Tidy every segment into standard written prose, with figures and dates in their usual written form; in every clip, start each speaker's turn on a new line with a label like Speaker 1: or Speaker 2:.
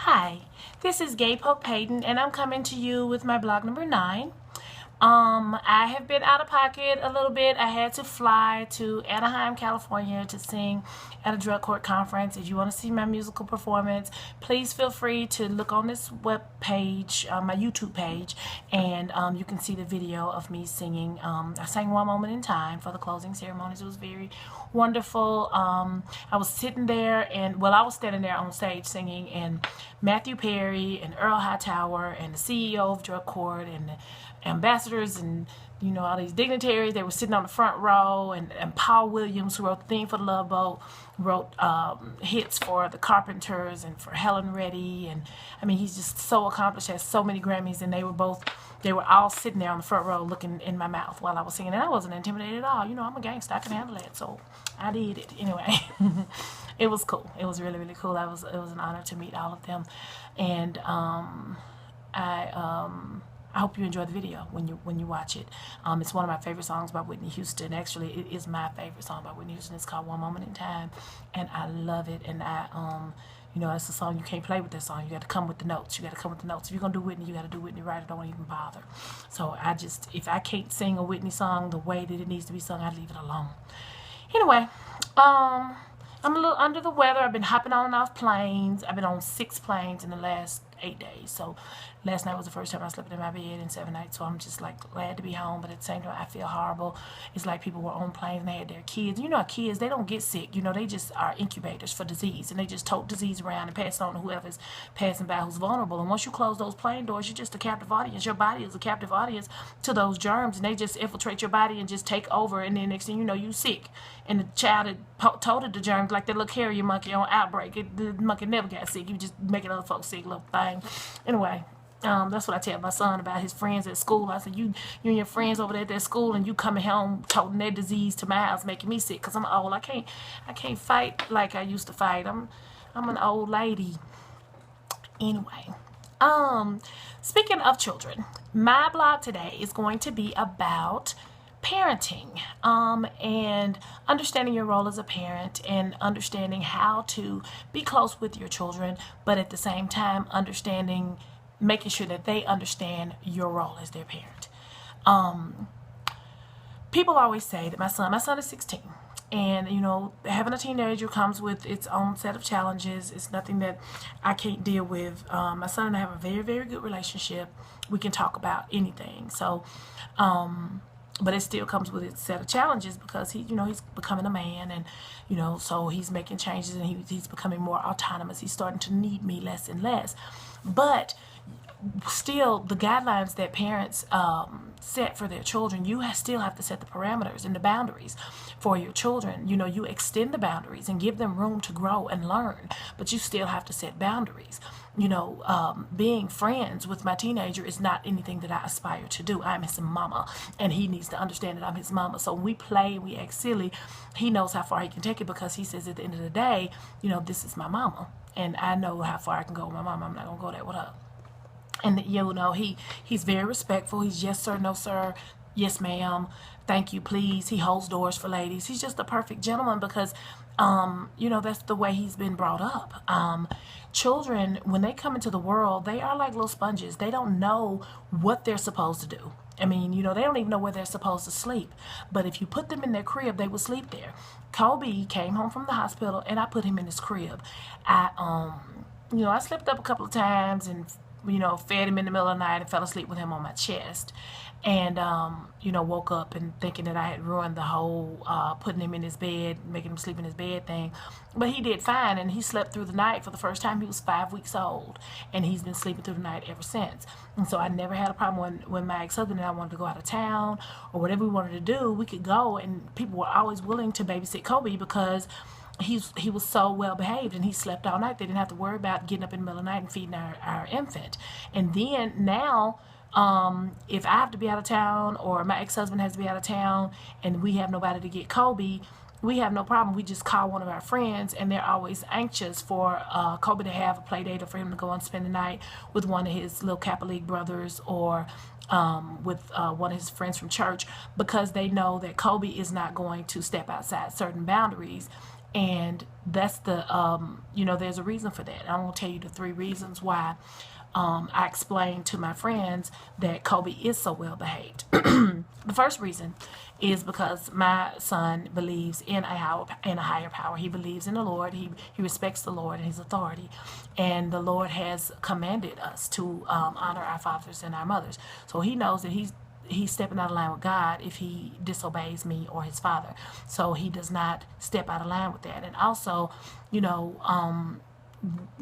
Speaker 1: Hi, this is Gay Polk-Payton, and I'm coming to you with my blog number 9. I have been out of pocket a little bit. I had to fly to Anaheim, California to sing at a drug court conference. If you want to see my musical performance, please feel free to look on this web page, my YouTube page, and you can see the video of me singing. I sang One Moment in Time for the closing ceremonies. It was very wonderful. I was sitting there, and well, I was standing there on stage singing, and Matthew Perry and Earl Hightower and the CEO of drug court and the ambassadors and all these dignitaries, they were sitting on the front row, and Paul Williams, who wrote the theme for the Love Boat, wrote hits for the Carpenters and for Helen Reddy, and I mean, he's just so accomplished, has so many Grammys, and they were all sitting there on the front row looking in my mouth while I was singing, and I wasn't intimidated at all. I'm a gangster, I can handle that, so I did it anyway. It was cool. It was really, really cool. It was an honor to meet all of them, and I hope you enjoy the video when you watch it. It's one of my favorite songs by Whitney Houston. Actually, it is my favorite song by Whitney Houston. It's called One Moment in Time, and I love it. And it's a song you can't play with. That song, you got to come with the notes. You got to come with the notes. If you're gonna do Whitney, you got to do Whitney right. Or don't even bother. So if I can't sing a Whitney song the way that it needs to be sung, I leave it alone. Anyway, I'm a little under the weather. I've been hopping on and off planes. I've been on 6 planes in the last 8 days. So last night was the first time I slept in my bed in 7 nights. So I'm just like glad to be home, but at the same time I feel horrible. It's like people were on planes and they had their kids. Kids, they don't get sick. They just are incubators for disease, and they just tote disease around and pass it on to whoever's passing by who's vulnerable. And once you close those plane doors, you're just a captive audience. Your body is a captive audience to those germs, and they just infiltrate your body and just take over. And then next thing you know, you sick. And the child that toted the germs, like that little carrier monkey on Outbreak, the monkey never got sick. You just making other folks sick, little thing. Anyway, that's what I tell my son about his friends at school. I said, you and your friends over there at that school, and you coming home toting their disease to my house, making me sick, because I'm old. I can't fight like I used to fight. I'm an old lady. Anyway, speaking of children, my blog today is going to be about parenting, and understanding your role as a parent, and understanding how to be close with your children, but at the same time making sure that they understand your role as their parent. People always say that my son is 16, and having a teenager comes with its own set of challenges. It's nothing that I can't deal with. My son and I have a very, very good relationship. We can talk about anything. So but it still comes with its set of challenges, because he's becoming a man, and so he's making changes, and he's becoming more autonomous. He's starting to need me less and less. But still, the guidelines that parents set for their children, you still have to set the parameters and the boundaries for your children. You extend the boundaries and give them room to grow and learn, but you still have to set boundaries. Being friends with my teenager is not anything that I aspire to do. I'm his mama, and he needs to understand that I'm his mama. So when we play and we act silly, he knows how far he can take it, because he says at the end of the day, this is my mama, and I know how far I can go with my mama. I'm not gonna go there with her. And he's very respectful. He's yes sir, no sir, yes ma'am, thank you, please. He holds doors for ladies. He's just a perfect gentleman, because that's the way he's been brought up. Children, when they come into the world, they are like little sponges. They don't know what they're supposed to do. I mean, they don't even know where they're supposed to sleep. But if you put them in their crib, they will sleep there. Kobe came home from the hospital, and I put him in his crib. I slipped up a couple of times and fed him in the middle of the night and fell asleep with him on my chest, and woke up and thinking that I had ruined the whole putting him in his bed, making him sleep in his bed thing. But he did fine, and he slept through the night for the first time. He was 5 weeks old, and he's been sleeping through the night ever since. And so I never had a problem when my ex-husband and I wanted to go out of town or whatever we wanted to do. We could go, and people were always willing to babysit Kobe, because he was so well behaved, and he slept all night. They didn't have to worry about getting up in the middle of the night and feeding our infant. And then now, if I have to be out of town, or my ex-husband has to be out of town, and we have nobody to get Kobe, we have no problem. We just call one of our friends, and they're always anxious for Kobe to have a play date, or for him to go and spend the night with one of his little Kappa League brothers, or with one of his friends from church, because they know that Kobe is not going to step outside certain boundaries And that's the, there's a reason for that. I'm going to tell you the 3 reasons why I explained to my friends that Kobe is so well behaved. The first reason is because my son believes in a higher power. He believes in the Lord. He respects the Lord and his authority. And the Lord has commanded us to honor our fathers and our mothers. So he knows that he's stepping out of line with God if he disobeys me or his father. So he does not step out of line with that. And also,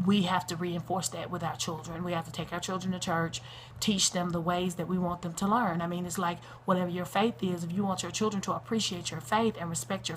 Speaker 1: we have to reinforce that with our children. We have to take our children to church, teach them the ways that we want them to learn. I mean, it's like whatever your faith is, if you want your children to appreciate your faith and respect you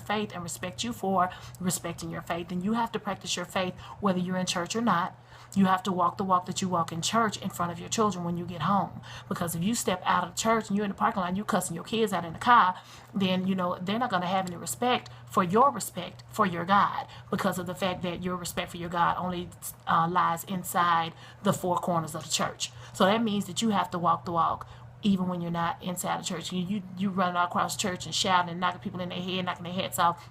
Speaker 1: for respecting your faith, then you have to practice your faith whether you're in church or not. You have to walk the walk that you walk in church in front of your children when you get home. Because if you step out of church and you're in the parking lot, you cussing your kids out in the car, then, they're not going to have any respect for your God, because of the fact that your respect for your God only lies inside the 4 corners of the church. So that means that you have to walk the walk even when you're not inside the church. You run across church and shouting and knocking people in their head, knocking their heads off,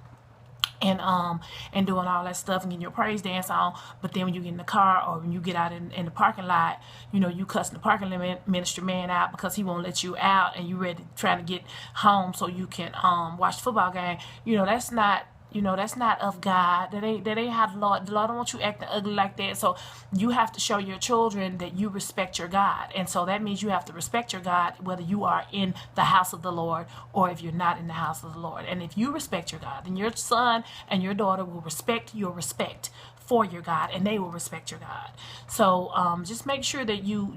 Speaker 1: and doing all that stuff and getting your praise dance on. But then when you get in the car or when you get out in the parking lot, you cussing the parking ministry man out because he won't let you out, and you ready trying to get home so you can watch the football game. That's not of God. That ain't how the Lord don't want you acting ugly like that. So you have to show your children that you respect your God. And so that means you have to respect your God whether you are in the house of the Lord or if you're not in the house of the Lord. And if you respect your God, then your son and your daughter will respect your respect for your God, and they will respect your God. So just make sure that you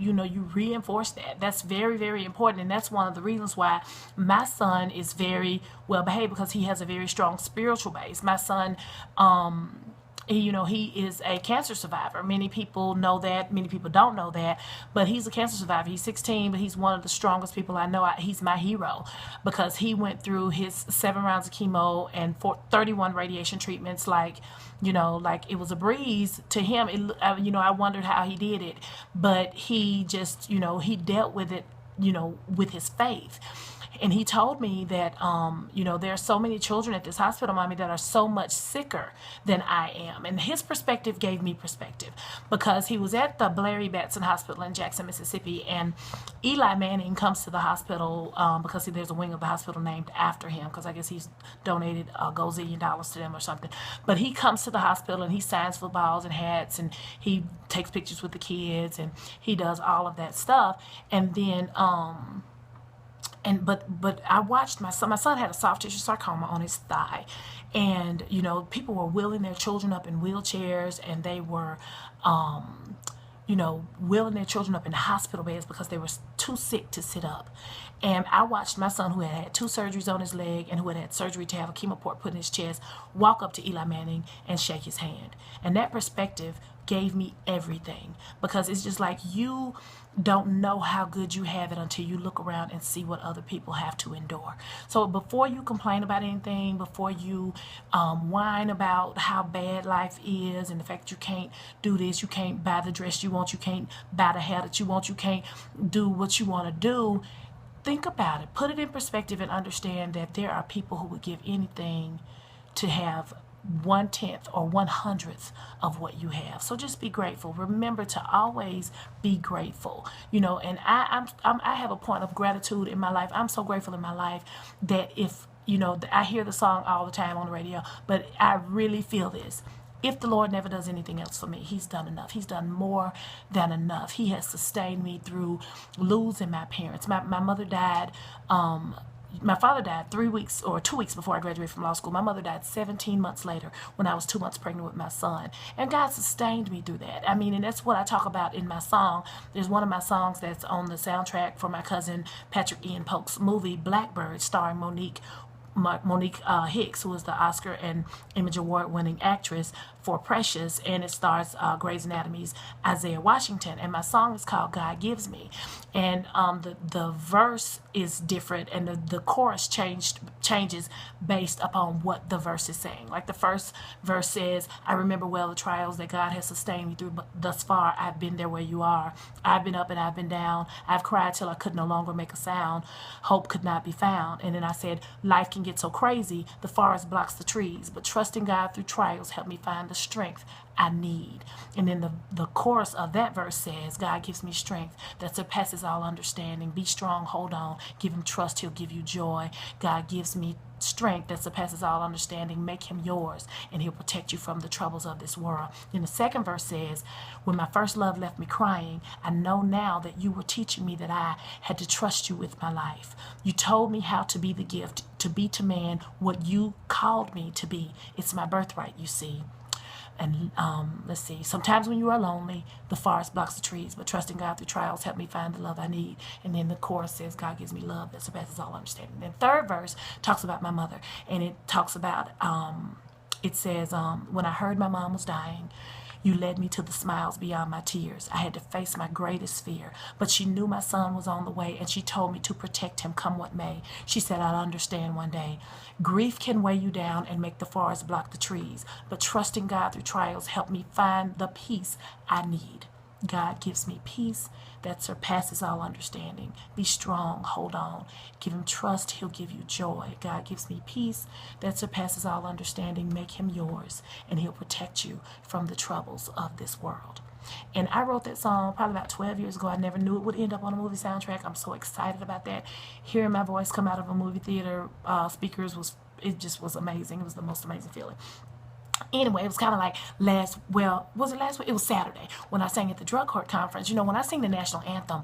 Speaker 1: reinforce that. That's very, very important, and that's one of the reasons why my son is very well behaved, because he has a very strong spiritual base. My son, he is a cancer survivor. Many people know that. Many people don't know that. But he's a cancer survivor. He's 16, but he's one of the strongest people I know. He's my hero, because he went through his 7 rounds of chemo and 31 radiation treatments like it was a breeze to him. I wondered how he did it. But he just, he dealt with it, with his faith. And he told me that, there are so many children at this hospital, Mommy, that are so much sicker than I am. And his perspective gave me perspective, because he was at the Blairy Batson Hospital in Jackson, Mississippi, and Eli Manning comes to the hospital because there's a wing of the hospital named after him, because I guess he's donated a gazillion dollars to them or something. But he comes to the hospital and he signs footballs and hats, and he takes pictures with the kids, and he does all of that stuff. And then but I watched my son had a soft tissue sarcoma on his thigh, and people were wheeling their children up in wheelchairs, and they were wheeling their children up in hospital beds because they were too sick to sit up. And I watched my son, who had 2 surgeries on his leg and who had surgery to have a chemo port put in his chest, walk up to Eli Manning and shake his hand. And that perspective gave me everything, because it's just like, you don't know how good you have it until you look around and see what other people have to endure. So before you complain about anything, before you whine about how bad life is and the fact that you can't do this, you can't buy the dress you want, you can't buy the hair that you want, you can't do what you want to do, think about it, put it in perspective, and understand that there are people who would give anything to have 1/10 or 1/100th of what you have. So just be grateful. Remember to always be grateful. And I have a point of gratitude in my life. I'm so grateful in my life that if I hear the song all the time on the radio, but I really feel this. If the Lord never does anything else for me, he's done enough. He's done more than enough. He has sustained me through losing my parents. My mother died. My father died 3 weeks or 2 weeks before I graduated from law school. My mother died 17 months later when I was 2 months pregnant with my son. And God sustained me through that. I mean, and that's what I talk about in my song. There's one of my songs that's on the soundtrack for my cousin Patrick Ian Polk's movie Blackbird, starring Monique Hicks, who is the Oscar and Image Award winning actress for Precious, and it stars Grey's Anatomy's Isaiah Washington, and my song is called God Gives Me. And the verse is different, and the chorus changes based upon what the verse is saying. Like the first verse says, I remember well the trials that God has sustained me through, but thus far I've been there where you are. I've been up and I've been down. I've cried till I could no longer make a sound. Hope could not be found. And then I said, life can get so crazy, the forest blocks the trees, but trusting God through trials helped me find the strength I need. And then the chorus of that verse says, God gives me strength that surpasses all understanding. Be strong, hold on, give him trust, he'll give you joy. God gives me strength that surpasses all understanding. Make him yours, and he'll protect you from the troubles of this world. Then the second verse says, when my first love left me crying, I know now that you were teaching me that I had to trust you with my life. You told me how to be the gift, to be to man what you called me to be. It's my birthright, you see. And let's see, sometimes when you are lonely, the forest blocks the trees, but trusting God through trials help me find the love I need. And then the chorus says, God gives me love that surpasses all understanding. Then third verse talks about my mother, and it talks about, it says, when I heard my mom was dying, you led me to the smiles beyond my tears. I had to face my greatest fear, but she knew my son was on the way, and she told me to protect him come what may. She said, I'll understand one day. Grief can weigh you down and make the forest block the trees, but trusting God through trials helped me find the peace I need. God gives me peace that surpasses all understanding. Be strong, hold on. Give him trust, he'll give you joy. God gives me peace that surpasses all understanding. Make him yours, and he'll protect you from the troubles of this world. And I wrote that song probably about 12 years ago. I never knew it would end up on a movie soundtrack. I'm so excited about that. Hearing my voice come out of a movie theater speakers it just was amazing. It was the most amazing feeling. Anyway, it was kind of like was it last week? It was Saturday when I sang at the drug court conference. When I sing the national anthem,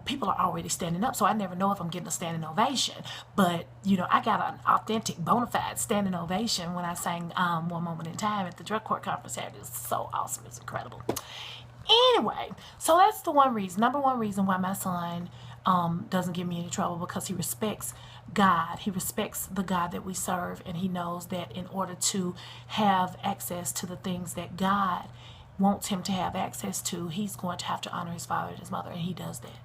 Speaker 1: people are already standing up, so I never know if I'm getting a standing ovation. But, I got an authentic, bona fide standing ovation when I sang One Moment in Time at the drug court conference. It was so awesome. It was incredible. Anyway, so that's the number one reason why my son doesn't give me any trouble, because he respects God. He respects the God that we serve, and he knows that in order to have access to the things that God wants him to have access to, he's going to have to honor his father and his mother, and he does that.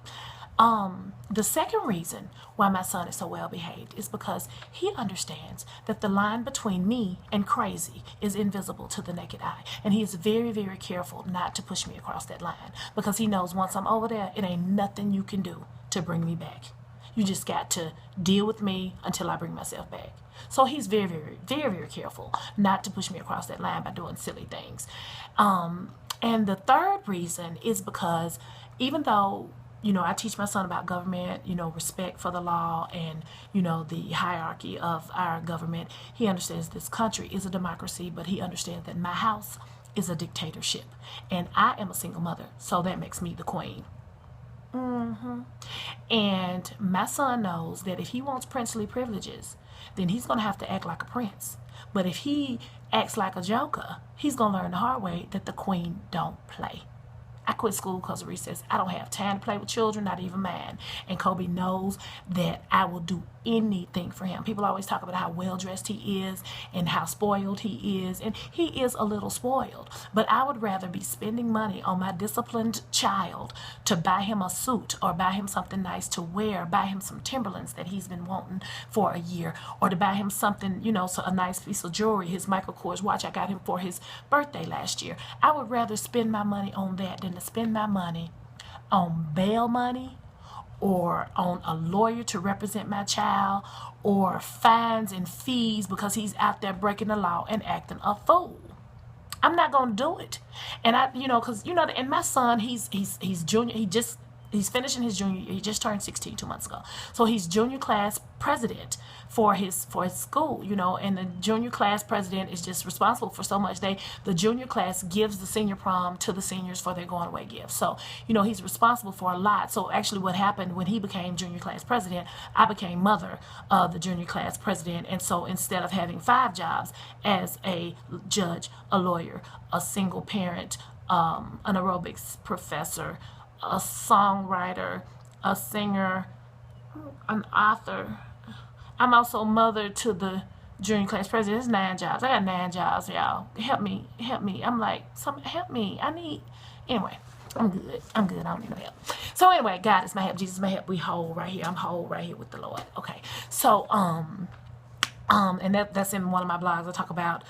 Speaker 1: The second reason why my son is so well behaved is because he understands that the line between me and crazy is invisible to the naked eye, and he is very, very careful not to push me across that line, because he knows once I'm over there, it ain't nothing you can do to bring me back. You just got to deal with me until I bring myself back. So he's very, very, very, very careful not to push me across that line by doing silly things. And the third reason is because even though, I teach my son about government, respect for the law and, the hierarchy of our government, he understands this country is a democracy, but he understands that my house is a dictatorship. And I am a single mother, so that makes me the queen. And my son knows that if he wants princely privileges, then he's going to have to act like a prince. But if he acts like a joker, he's going to learn the hard way that the queen don't play. I quit school because of recess. I don't have time to play with children, not even mine. And Kobe knows that I will do anything for him. People always talk about how well-dressed he is and how spoiled he is. And he is a little spoiled. But I would rather be spending money on my disciplined child to buy him a suit or buy him something nice to wear, buy him some Timberlands that he's been wanting for a year, or to buy him something, so a nice piece of jewelry, his Michael Kors watch I got him for his birthday last year. I would rather spend my money on that than to spend my money on bail money, or on a lawyer to represent my child, or fines and fees because he's out there breaking the law and acting a fool. I'm not going to do it. And and my son, he's junior, he's finishing his junior year. He just turned 16 2 months ago. So he's junior class president for his school, and the junior class president is just responsible for so much. The junior class gives the senior prom to the seniors for their going away gifts. So, he's responsible for a lot. So actually what happened when he became junior class president, I became mother of the junior class president. And so instead of having 5 jobs as a judge, a lawyer, a single parent, an aerobics professor, a songwriter, a singer, an author, I'm also mother to the junior class president. It's 9 jobs. I got 9 jobs, y'all. Help me, help me. I'm like, help me. I need, anyway. I'm good. I'm good. I don't need no help. So anyway, God is my help. Jesus is my help. We whole right here. I'm whole right here with the Lord. Okay. So and that's in one of my blogs. I talk about,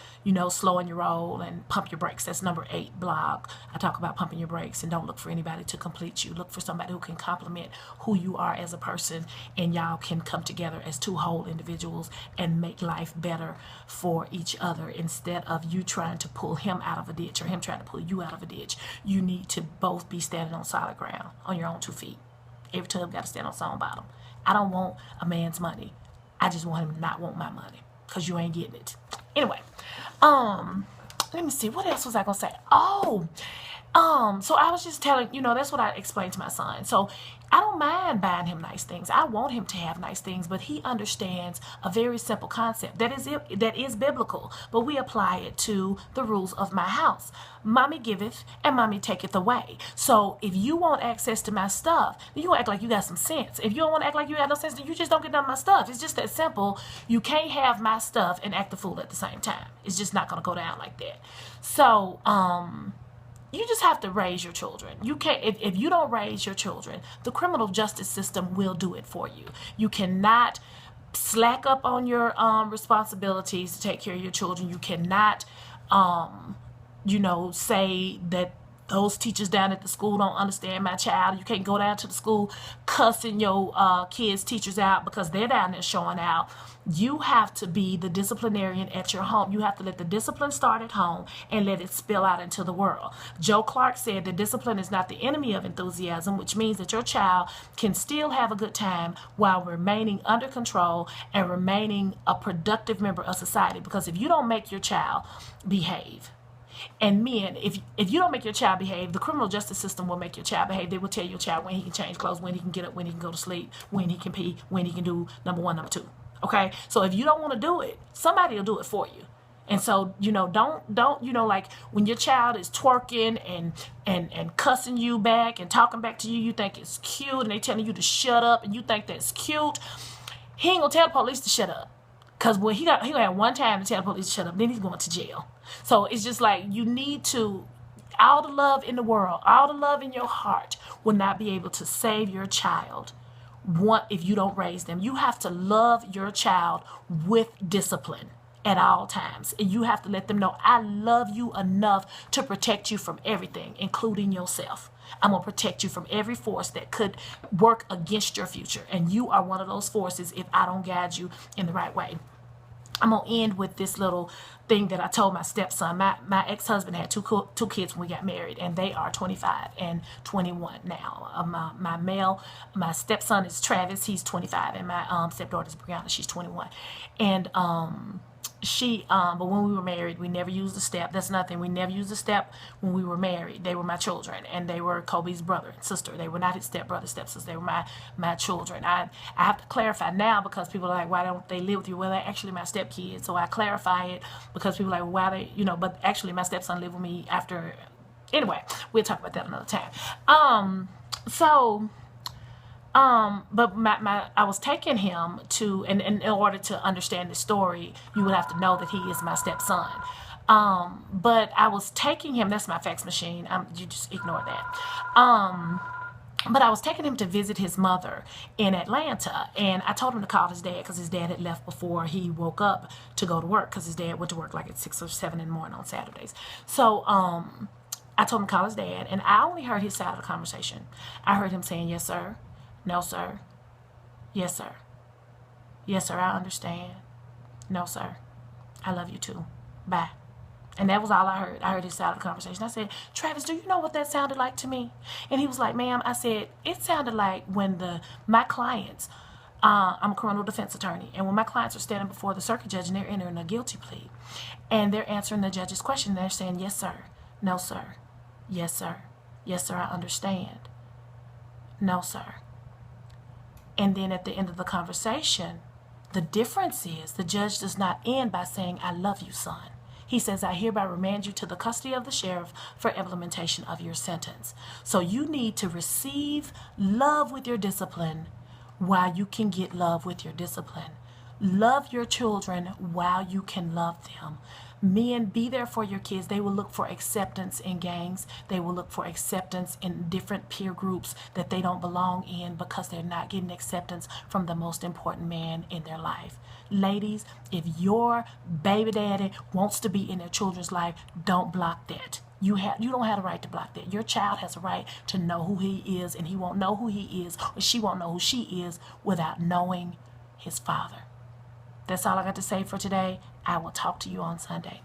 Speaker 1: slowing your roll and pump your brakes. That's number 8 blog. I talk about pumping your brakes and don't look for anybody to complete you. Look for somebody who can complement who you are as a person, and y'all can come together as 2 whole individuals and make life better for each other instead of you trying to pull him out of a ditch or him trying to pull you out of a ditch. You need to both be standing on solid ground on your own 2 feet. Every tub got to stand on its own bottom. I don't want a man's money. I just want him to not want my money, because you ain't getting it. Anyway, let me see. What else was I going to say? So I was just telling, that's what I explained to my son. So I don't mind buying him nice things. I want him to have nice things, but he understands a very simple concept that is biblical, but we apply it to the rules of my house. Mommy giveth and mommy taketh away. So if you want access to my stuff, then you act like you got some sense. If you don't want to act like you got no sense, then you just don't get none of my stuff. It's just that simple. You can't have my stuff and act the fool at the same time. It's just not going to go down like that. So, you just have to raise your children. You can't, if you don't raise your children, the criminal justice system will do it for you. You cannot slack up on your responsibilities to take care of your children. You cannot, say that those teachers down at the school don't understand my child. You can't go down to the school cussing your kids' teachers out because they're down there showing out. You have to be the disciplinarian at your home. You have to let the discipline start at home and let it spill out into the world. Joe Clark said that discipline is not the enemy of enthusiasm, which means that your child can still have a good time while remaining under control and remaining a productive member of society. Because if you don't make your child behave, and men, if you don't make your child behave, the criminal justice system will make your child behave. They will tell your child when he can change clothes, when he can get up, when he can go to sleep, when he can pee, when he can do number 1, number 2. Okay, so if you don't want to do it, somebody will do it for you. And so, don't, like when your child is twerking and cussing you back and talking back to you, you think it's cute, and they telling you to shut up, and you think that's cute. He ain't gonna tell the police to shut up, because he had one time to tell the police to shut up, then he's going to jail. So it's just like, you need to, all the love in the world, all the love in your heart will not be able to save your child if you don't raise them. You have to love your child with discipline at all times. And you have to let them know, I love you enough to protect you from everything, including yourself. I'm going to protect you from every force that could work against your future. And you are one of those forces if I don't guide you in the right way. I'm going to end with this little thing that I told my stepson. My ex-husband had two kids when we got married, and they are 25 and 21 now. My stepson is Travis. He's 25, and my stepdaughter is Brianna. She's 21. And but when we were married, we never used a step. That's nothing. We never used a step when we were married. They were my children, and they were Kobe's brother and sister. They were not his stepbrother, stepsister. They were my children. I have to clarify now, because people are like, why don't they live with you? Well, they're actually my stepkids. So I clarify it because people are like, why they, but actually my stepson lived with me after. Anyway, we'll talk about that another time. But I was taking him to, and in order to understand the story, you would have to know that he is my stepson. But I was taking him, that's my fax machine. You just ignore that. But I was taking him to visit his mother in Atlanta, and I told him to call his dad because his dad had left before he woke up to go to work, because his dad went to work like at 6 or 7 in the morning on Saturdays. So, I told him to call his dad, and I only heard his side of the conversation. I heard him saying, yes, sir. No, sir. Yes, sir. Yes, sir, I understand. No, sir. I love you too. Bye. And that was all I heard. I heard his side of the conversation. I said, Travis, do you know what that sounded like to me? And he was like, ma'am, I said, it sounded like when my clients, I'm a criminal defense attorney, and when my clients are standing before the circuit judge and they're entering a guilty plea, and they're answering the judge's question, they're saying, yes, sir. No, sir. Yes, sir. Yes, sir, I understand. No, sir. And then at the end of the conversation, the difference is the judge does not end by saying, I love you, son. He says, I hereby remand you to the custody of the sheriff for implementation of your sentence. So you need to receive love with your discipline while you can get love with your discipline. Love your children while you can love them. Men, be there for your kids. They will look for acceptance in gangs. They will look for acceptance in different peer groups that they don't belong in because they're not getting acceptance from the most important man in their life. Ladies, if your baby daddy wants to be in their children's life, don't block that. You don't have the right to block that. Your child has a right to know who he is, and he won't know who he is, or she won't know who she is without knowing his father. That's all I got to say for today. I will talk to you on Sunday.